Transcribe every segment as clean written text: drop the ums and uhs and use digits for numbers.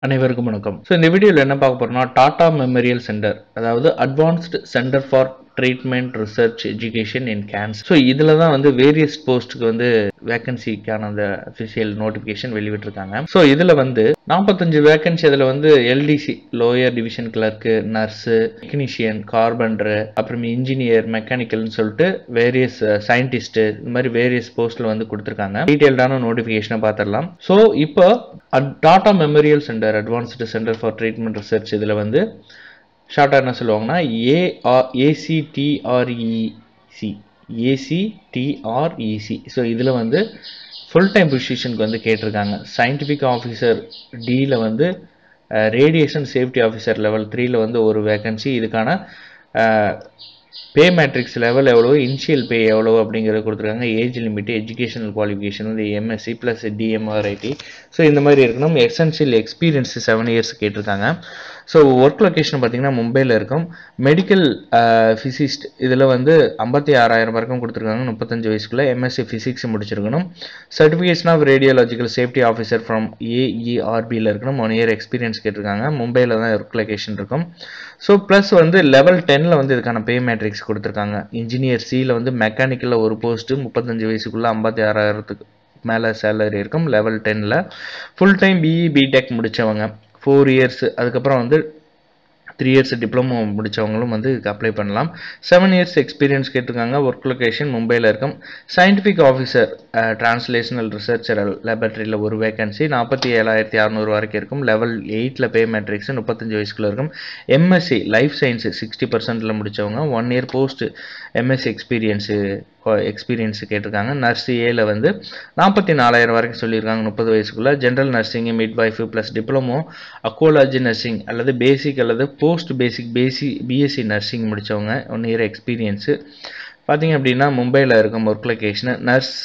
அனைவருக்கும் வணக்கம். இந்த வீடியோவில் என்ன பார்க்க போறோம்னா டாடா மெமோரியல் சென்டர், அதாவது advanced centre for treatment research education in cancer. இதில் தான் வந்து வேரியஸ் போஸ்ட்டுக்கு வந்து வேகன்சிக்கான அந்த அஃபிஷியல் நோட்டிஃபிகேஷன் வெளிவிட்டிருக்காங்க. இதில் வந்து 45 வேகன்சி. அதில் வந்து LDC lower division clerk, nurse, technician, carpenter, அப்புறம் இன்ஜினியர், மெக்கானிக்கல்னு சொல்லிட்டு வேரியஸ் சயின்டிஸ்ட்டு, இந்த மாதிரி வேரியஸ் போஸ்ட்டில் வந்து கொடுத்துருக்காங்க. டீட்டெயில்டான நோட்டிஃபிகேஷனை பார்த்துடலாம். இப்போ Tata memorial centre advanced centre for treatment research இதில் வந்து ஷார்ட்டாக என்ன சொல்லுவாங்கன்னா ஏசிடிஆர்இசி ஏசிடிஆர்இசி. இதில் வந்து ஃபுல் டைம் பொசிஷனுக்கு வந்து கேட்டிருக்காங்க. சயின்டிஃபிக் ஆஃபீஸர் டியில் வந்து ரேடியேஷன் சேஃப்டி ஆஃபீஸர் லெவல் 3ல் வந்து ஒரு வேகன்சி. இதுக்கான பே மேட்ரிக்ஸ் லெவல் எவ்வளோ, இனிஷியல் பே எவ்வளோ அப்படிங்கிறத கொடுத்துருக்காங்க. ஏஜ் லிமிட், எஜுகேஷனல் குவாலிஃபிகேஷன் வந்து எம்எஸ்சி ப்ளஸ் டிஎம்ஆர்ஐடி. இந்த மாதிரி இருக்கணும். எசென்ஷியல் எக்ஸ்பீரியன்ஸ் 7 இயர்ஸ் கேட்டிருக்காங்க. ஒர்க் லொக்கேஷன் பார்த்தீங்கன்னா மும்பையில் இருக்கும். மெடிக்கல் ஃபிசிஸ்ட் இதில் வந்து 56,000 வரைக்கும் கொடுத்துருக்காங்க. 35 வயசுக்குள்ள எம்எஸ்சி ஃபிசிக்ஸ் முடிச்சிருக்கணும். Certification of radiological safety officer from ஏஇஆர்பியில் இருக்கணும். 1 இயர் எக்ஸ்பீரியன்ஸ் கேட்டிருக்காங்க. மும்பையில் தான் ஒர்க் லொக்கேஷன் இருக்கும். ப்ளஸ் வந்து லெவல் 10ல் வந்து இதுக்கான பே மேட்ரிக்ஸ் கொடுத்துருக்காங்க. இன்ஜினியர் சியில் வந்து மெக்கானிக்கலில் ஒரு போஸ்ட்டு 35 வயசுக்குள்ள 56,000க்கு மேலே சேலரி இருக்கும். லெவல் 10ல் ஃபுல் டைம் பிஇ பிடெக் முடித்தவங்க 4 இயர்ஸ், அதுக்கப்புறம் வந்து 3 இயர்ஸ் டிப்ளமோ முடித்தவங்களும் வந்து இதுக்கு அப்ளை பண்ணலாம். 7 இயர்ஸ் எக்ஸ்பீரியன்ஸ் கேட்டிருக்காங்க. ஒர்க் லொக்கேஷன் மும்பையில் இருக்கும். சயின்டிஃபிக் ஆஃபீஸர் டிரான்ஸ்லேஷனல் ரிசர்ச்சர் லேபரட்டரியில் ஒரு வேகன்சி 47,600 வரைக்கும் இருக்கும். லெவல் 8ல் பே மேட்ரிக்ஸ் 35 வயசுக்குள்ள இருக்கும். எம்எஸ்சி லைஃப் சயின்ஸ் 60%ல் முடித்தவங்க 1 இயர் போஸ்ட் எம்எஸ்சி எக்ஸ்பீரியன்ஸு கேட்டிருக்காங்க. நர்ஸ் ஏல வந்து 44,000 வரைக்கும் சொல்லியிருக்காங்க 30 வயசுக்குள்ள. General nursing, midwife plus diploma oncology nursing அல்லது பேசிக் அல்லது போஸ்ட் பேசிக் பிஎஸ்சி நர்சிங் முடித்தவங்க 1 இயர் எக்ஸ்பீரியன்ஸு. பார்த்தீங்க அப்படின்னா மும்பையில் இருக்கும் ஒர்க் லொக்கேஷனு. நர்ஸ்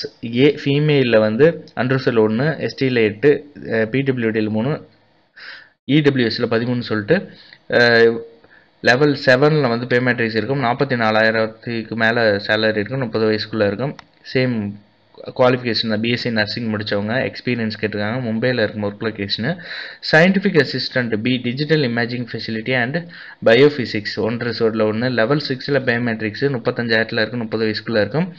ஏ ஃபீமேலில் வந்து அண்ட்ரூசல் 1, எஸ்டியில் 8, பிடபிள்யூடியில் 3, இடபிள்யூஎஸில் 13 சொல்லிட்டு லெவல் 7ல் வந்து பே மேட்ரிக்ஸ் இருக்கும். 44,000க்கு மேலே சேலரி இருக்கும். 30 வயசுக்குள்ளே இருக்கும். சேம் குவாலிஃபிகேஷன் தான், பிஎஸ்சி நர்சிங் முடித்தவங்க. எக்ஸ்பீரியன்ஸ் கேட்டிருக்காங்க. மும்பையில் இருக்கும் work location. Scientific assistant B digital imaging facility and biophysics 1 ரிசோர்ட்டில் 1. லெவல் 6ல் பே மேட்ரிக்ஸ் 35,000ல் இருக்கும். 30 வயசுக்குள்ளே இருக்கும்.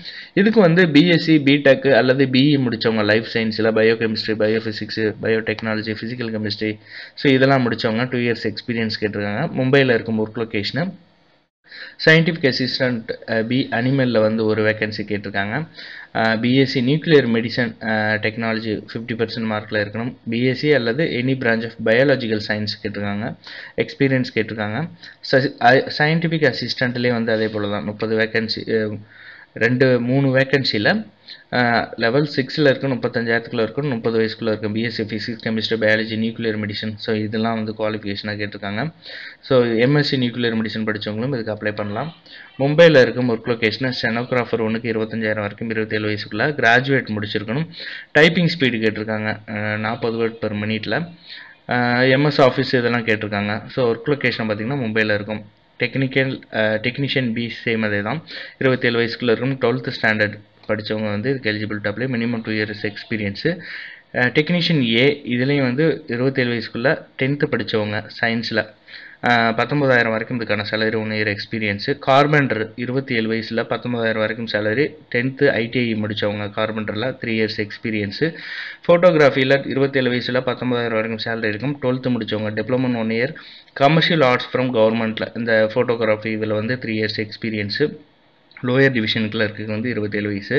இதுக்கு வந்து பிஎஸ்சி பிடெக் அல்லது பிஇ முடித்தவங்க லைஃப் சயின்ஸில் biochemistry, biophysics, biotechnology, physical chemistry இதெல்லாம் முடித்தவங்க 2 இயர்ஸ் எக்ஸ்பீரியன்ஸ் கேட்டிருக்காங்க. மும்பையில் இருக்கும் work location. Scientific assistant B அனிமலில் வந்து ஒரு வேகன்சி கேட்டிருக்காங்க. பிஎஸ்சி நியூக்ளியர் மெடிசன் டெக்னாலஜி 50% மார்க்கில் இருக்கணும். பிஎஸ்சி அல்லது any branch of biological science கேட்டிருக்காங்க. எக்ஸ்பீரியன்ஸ் கேட்டிருக்காங்க. சயின்டிஃபிக் அசிஸ்டண்ட்லேயே வந்து அதே போல் தான் 30 வேகன்சி, 3 வேகன்சியில் லெவல் 6ல் இருக்கும். 35,000க்குள்ளே இருக்கும். 30 வயசுக்குள்ளே இருக்கும். BSc physics, chemistry, biology, nuclear medicine இதெல்லாம் வந்து குவாலிஃபிகேஷனாக கேட்டிருக்காங்க. எம்எஸ்சி நியூக்ளியர் மெடிசன் படித்தவங்களும் இதுக்கு அப்ளை பண்ணலாம். மும்பையில் இருக்கும் ஒர்க் லொக்கேஷன். ஸ்டெனோகிராஃபர் 1க்கு 25,000 வரைக்கும் 27 வயசுக்குள்ள கிராஜுவேட் முடிச்சிருக்கணும். டைப்பிங் ஸ்பீடு கேட்டிருக்காங்க 40 வேர்ட் பெர் மினிட்டில். எம்எஸ் ஆஃபீஸ் இதெல்லாம் கேட்டிருக்காங்க. ஒர்க் லொக்கேஷன் பார்த்திங்கன்னா மும்பையில் இருக்கும். டெக்னீஷியன் பி சேம் அதே தான், 27 வயசுக்குள்ளே இருக்கும். 12th ஸ்டாண்டர்ட் படித்தவங்க வந்து இதுக்கு eligible to apply. Minimum 2 years experience. Technician A இதுலேயும் வந்து 27 வயசுக்குள்ளே 10th படித்தவங்க சயின்ஸில் 19,000 வரைக்கும் இதுக்கான சேலரி. 1 year experience. கார்பெண்டர் 27 வயசில் 19,000 வரைக்கும் சேலரி. 10th ஐடிஐ முடித்தவங்க கார்பெண்டரில் 3 இயர்ஸ் எக்ஸ்பீரியன்ஸு. ஃபோட்டோகிராஃபியில் 27 வயசில் 19,000 வரைக்கும் சேலரி இருக்கும். 12th முடித்தவங்க diploma 1 year. Commercial arts from கவர்மெண்ட்டில் இந்த ஃபோட்டோகிராஃபி இதில் வந்து 3 years experience. Lower division clerk வந்து 27 வயசு.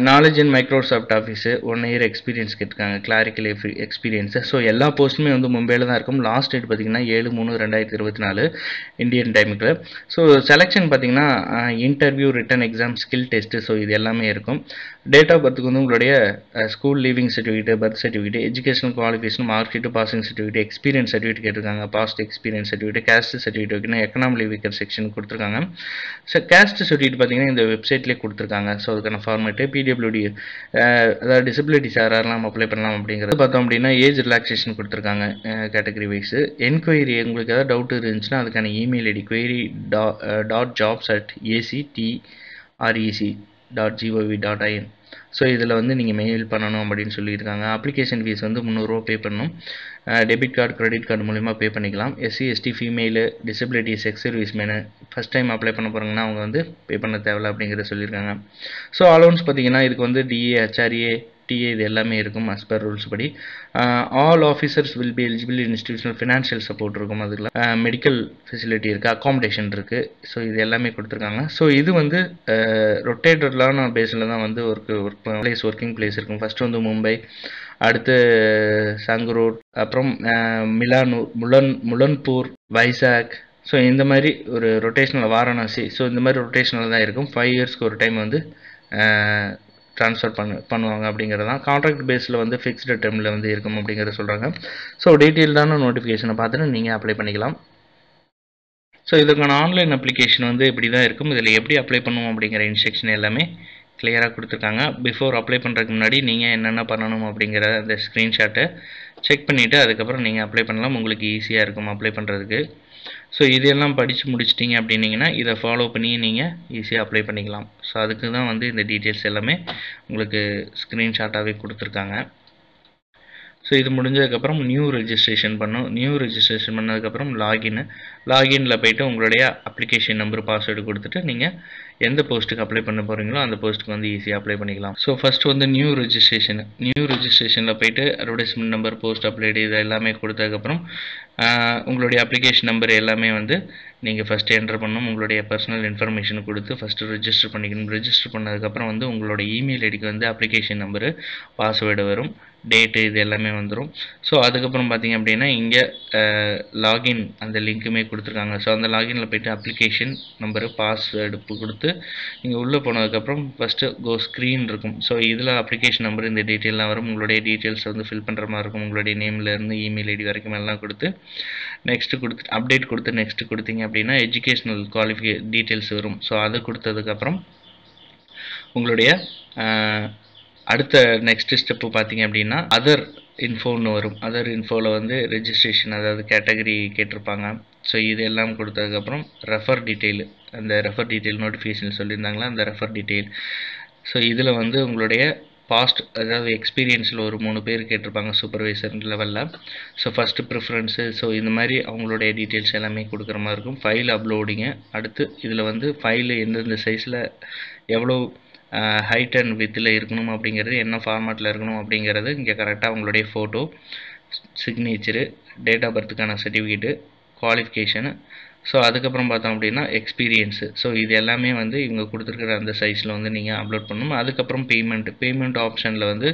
Knowledge in Microsoft office 1 year experience கேட்டிருக்காங்க. Clerical experience. எல்லா போஸ்ட்டுமே வந்து மும்பையில் தான் இருக்கும். லாஸ்ட் டேட் பார்த்திங்கன்னா 7/3/2024 இந்தியன் டைமுக்கு. செலெக்ஷன் பார்த்திங்கன்னா interview, written exam, skill test இது எல்லாமே இருக்கும். டேட் ஆஃப் பர்த்துக்கு வந்து உங்களுடைய school leaving certificate, birth certificate, educational qualification, mark sheet, passing certificate, experience certificate கேட்டிருக்காங்க. Past experience certificate, caste certificate, economic weaker section கொடுத்துருக்காங்க. கேஸ்ட் சர்டிஃபிகேட் பார்த்தீங்கன்னா இந்த வெப்சைட்லேயே கொடுத்துருக்காங்க. அதுக்கான ஃபார்மேட்டு பிடபிள்யூடி, அதாவது டிசபிலிட்டிஸ் யாரெல்லாம் அப்ளை பண்ணலாம் அப்படிங்கிறது பார்த்தோம் அப்படின்னா ஏஜ் ரிலாக்ஸேஷன் கொடுத்துருக்காங்க கேட்டகரி வைஸு. என்கொயரி உங்களுக்கு ஏதாவது டவுட் இருந்துச்சுன்னா அதுக்கான இமெயில் ஐடி query.jobs@actrec.gov.in. ஸோ இதில் வந்து நீங்கள் மெயில் பண்ணணும் அப்படின்னு சொல்லியிருக்காங்க. அப்ளிகேஷன் ஃபீஸ் வந்து ₹300 பே பண்ணணும். டெபிட் கார்டு, கிரெடிட் கார்டு மூலிமா பே பண்ணிக்கலாம். SC, ST, female, disability, ex service man first time apply பண்ண போகிறாங்கன்னா அவங்க வந்து பே பண்ண தேவையில்ல அப்படிங்கிறத சொல்லியிருக்காங்க. ஸோ அலௌன்ஸ் பார்த்தீங்கன்னா இதுக்கு வந்து டிஏ, ஹெச்ஆர்ஏ, டிஏ இது எல்லாமே இருக்கும் as per ரூல்ஸ் படி. All officers will be eligible institutional financial support இருக்கும். அதில் மெடிக்கல் ஃபெசிலிட்டி இருக்குது, அக்காமடேஷன் இருக்குது. ஸோ இது எல்லாமே கொடுத்துருக்காங்க. ஸோ இது வந்து ரொட்டேட்டட்லான பேஸில் தான் வந்து ஒர்க்கிங் பிளேஸ் இருக்கும். ஃபஸ்ட்டு வந்து மும்பை, அடுத்து சங்கரூர், அப்புறம் முலன்பூர், வைசாக். ஸோ இந்த மாதிரி ஒரு ரொட்டேஷனல், வாரணாசி. ஸோ இந்த மாதிரி ரொட்டேஷனல் தான் இருக்கும். 5 இயர்ஸ்க்கு ஒரு டைம் வந்து ட்ரான்ஸ்ஃபர் பண்ணுவாங்க அப்படிங்கிறது தான். கான்ட்ராக்ட் பேஸில் வந்து ஃபிக்ஸ்டு டேர்மில் வந்து இருக்கும் அப்படிங்கிறத சொல்கிறாங்க. ஸோ டீட்டெயில்டான நோட்டிஃபிகேஷனை பார்த்துட்டு நீங்கள் அப்ளை பண்ணிக்கலாம். ஸோ இதுக்கான ஆன்லைன் அப்ளிகேஷன் வந்து இப்படி தான் இருக்கும். இதில் எப்படி அப்ளை பண்ணுவோம் அப்படிங்கிற இன்ஸ்ட்ரக்ஷன் எல்லாமே கிளியராக கொடுத்துருக்காங்க. பிஃபோர் அப்ளை பண்ணுறதுக்கு முன்னாடி நீங்கள் என்னென்ன பண்ணணும் அப்படிங்கிற அந்த ஸ்க்ரீன்ஷாட்டை செக் பண்ணிவிட்டு அதுக்கப்புறம் நீங்கள் அப்ளை பண்ணலாம். உங்களுக்கு ஈஸியாக இருக்கும் அப்ளை பண்ணுறதுக்கு. ஸோ இதெல்லாம் படித்து முடிச்சிட்டிங்க அப்படின்னீங்கன்னா இதை ஃபாலோ பண்ணி நீங்கள் ஈஸியாக அப்ளை பண்ணிக்கலாம். ஸோ அதுக்கு தான் வந்து இந்த டீட்டெயில்ஸ் எல்லாமே உங்களுக்கு ஸ்க்ரீன்ஷாட்டாகவே கொடுத்துருக்காங்க. ஸோ இது முடிஞ்சதுக்கப்புறம் நியூ ரெஜிஸ்ட்ரேஷன் பண்ணணும். நியூ ரெஜிஸ்ட்ரேஷன் பண்ணதுக்கப்புறம் லாகினில் போய்ட்டு உங்களுடைய அப்ளிகேஷன் நம்பர், பாஸ்வேர்டு கொடுத்துட்டு நீங்கள் எந்த போஸ்ட்டுக்கு அப்ளை பண்ண போகிறீங்களோ அந்த போஸ்ட்டுக்கு வந்து ஈஸியாக அப்ளை பண்ணிக்கலாம். ஸோ ஃபஸ்ட்டு வந்து நியூ ரெஜிஸ்ட்ரேஷனில் போய்ட்டு அட்வர்டைஸ்மெண்ட் நம்பர், போஸ்ட் அப்ளைடு இது எல்லாமே கொடுத்ததுக்கப்புறம் உங்களுடைய அப்ளிகேஷன் நம்பர் எல்லாமே வந்து நீங்கள் ஃபஸ்ட்டு என்டர் பண்ணணும். உங்களுடைய பர்சனல் இன்ஃபர்மேஷன் கொடுத்து ஃபஸ்ட்டு ரெஜிஸ்டர் பண்ணிக்கணும். ரெஜிஸ்டர் பண்ணதுக்கப்புறம் வந்து உங்களோட இமெயில் ஐடிக்கு வந்து அப்ளிகேஷன் நம்பரு, பாஸ்வேர்டு வரும், டேட்டு இது எல்லாமே வந்துடும். ஸோ அதுக்கப்புறம் பார்த்தீங்க அப்படின்னா இங்கே லாகின் அந்த லிங்க்குமே கொடுத்துருக்காங்க. ஸோ அந்த லாகினில் போய்ட்டு அப்ளிகேஷன் நம்பரு, பாஸ்வேர்டு கொடுத்து நீங்கள் உள்ளே போனதுக்கப்புறம் ஃபஸ்ட்டு ஸ்க்ரீன் இருக்கும். ஸோ இதில் அப்ளிகேஷன் நம்பர் இந்த டீட்டெயிலாம் வரும். உங்களுடைய டீட்டெயில்ஸ் வந்து ஃபில் பண்ணுற மாதிரி இருக்கும். உங்களுடைய நேம்லேருந்து இமெயில் ஐடி வரைக்கும் எல்லாம் கொடுத்து நெக்ஸ்ட்டு கொடுத்து அப்டேட் கொடுத்து நெக்ஸ்ட்டு கொடுத்தீங்க அப்படின்னா எஜுகேஷ்னல் டீட்டெயில்ஸ் வரும். ஸோ அது கொடுத்ததுக்கப்புறம் உங்களுடைய அடுத்த நெக்ஸ்ட் ஸ்டெப்பு பார்த்தீங்க அப்படின்னா அதர் இன்ஃபோன்னு வரும். அதர் இன்ஃபோவில் வந்து ரெஜிஸ்ட்ரேஷன், அதாவது கேட்டகரி கேட்டிருப்பாங்க. ஸோ இது எல்லாம் கொடுத்ததுக்கப்புறம் ரெஃபர் டீட்டெயில் நோட்டிஃபிகேஷன் சொல்லியிருந்தாங்களா, அந்த ரெஃபர் டீட்டெயில். ஸோ இதில் வந்து உங்களுடைய பாஸ்ட், அதாவது எக்ஸ்பீரியன்ஸில் ஒரு 3 பேர் கேட்டிருப்பாங்க சூப்பர்வைசர் லெவலில். So first preference. ஸோ இந்த மாதிரி அவங்களுடைய டீட்டெயில்ஸ் எல்லாமே கொடுக்குற மாதிரி இருக்கும். ஃபைல் அப்லோடிங்கு. அடுத்து இதில் வந்து ஃபைலு எந்தெந்த சைஸில் எவ்வளோ ஹைட் அண்ட் வித்தில் இருக்கணும் அப்படிங்கிறது, என்ன ஃபார்மேட்டில் இருக்கணும் அப்படிங்கிறது இங்கே கரெக்டாக உங்களுடைய ஃபோட்டோ, சிக்னேச்சரு, டேட் ஆஃப் பர்த்துக்கான சர்டிஃபிகேட்டு, குவாலிஃபிகேஷனு. ஸோ அதுக்கப்புறம் பார்த்தோம் அப்படின்னா எக்ஸ்பீரியன்ஸு. ஸோ இது எல்லாமே வந்து இவங்க கொடுத்துருக்குற அந்த சைஸில் வந்து நீங்கள் அப்லோட் பண்ணணும். அதுக்கப்புறம் பேமெண்ட் ஆப்ஷனில் வந்து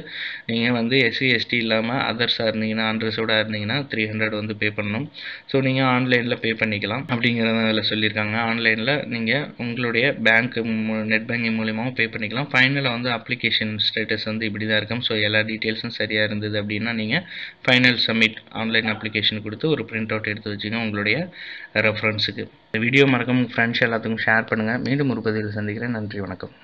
நீங்கள் வந்து எஸ்சி, எஸ்டி இல்லாமல் அதர்ஸாக இருந்தீங்கன்னா, அன்ரிசர்வ்டாக இருந்தீங்கன்னா 300 வந்து பே பண்ணணும். ஸோ நீங்கள் ஆன்லைனில் பே பண்ணிக்கலாம் அப்படிங்கிறத அதில் சொல்லியிருக்காங்க. ஆன்லைனில் நீங்கள் உங்களுடைய நெட் பேங்கிங் மூலியமாகவும் பே பண்ணிக்கலாம். ஃபைனலாக வந்து அப்ளிகேஷன் ஸ்டேட்டஸ் வந்து இப்படி தான் இருக்கும். ஸோ எல்லா டீட்டெயில்ஸும் சரியாக இருந்தது அப்படின்னா நீங்கள் ஃபைனல் சப்மிட் ஆன்லைன் அப்ளிகேஷன் கொடுத்து ஒரு பிரிண்ட் அவுட் எடுத்து வச்சுங்க உங்களுடைய ரெஃபரன்ஸுக்கு. இந்த வீடியோ மறக்காம உங்கள் ஃப்ரெண்ட்ஸ் எல்லாத்துக்கும் ஷேர் பண்ணுங்கள். மீண்டும் ஒரு பதிவில் சந்திக்கிறேன். நன்றி, வணக்கம்.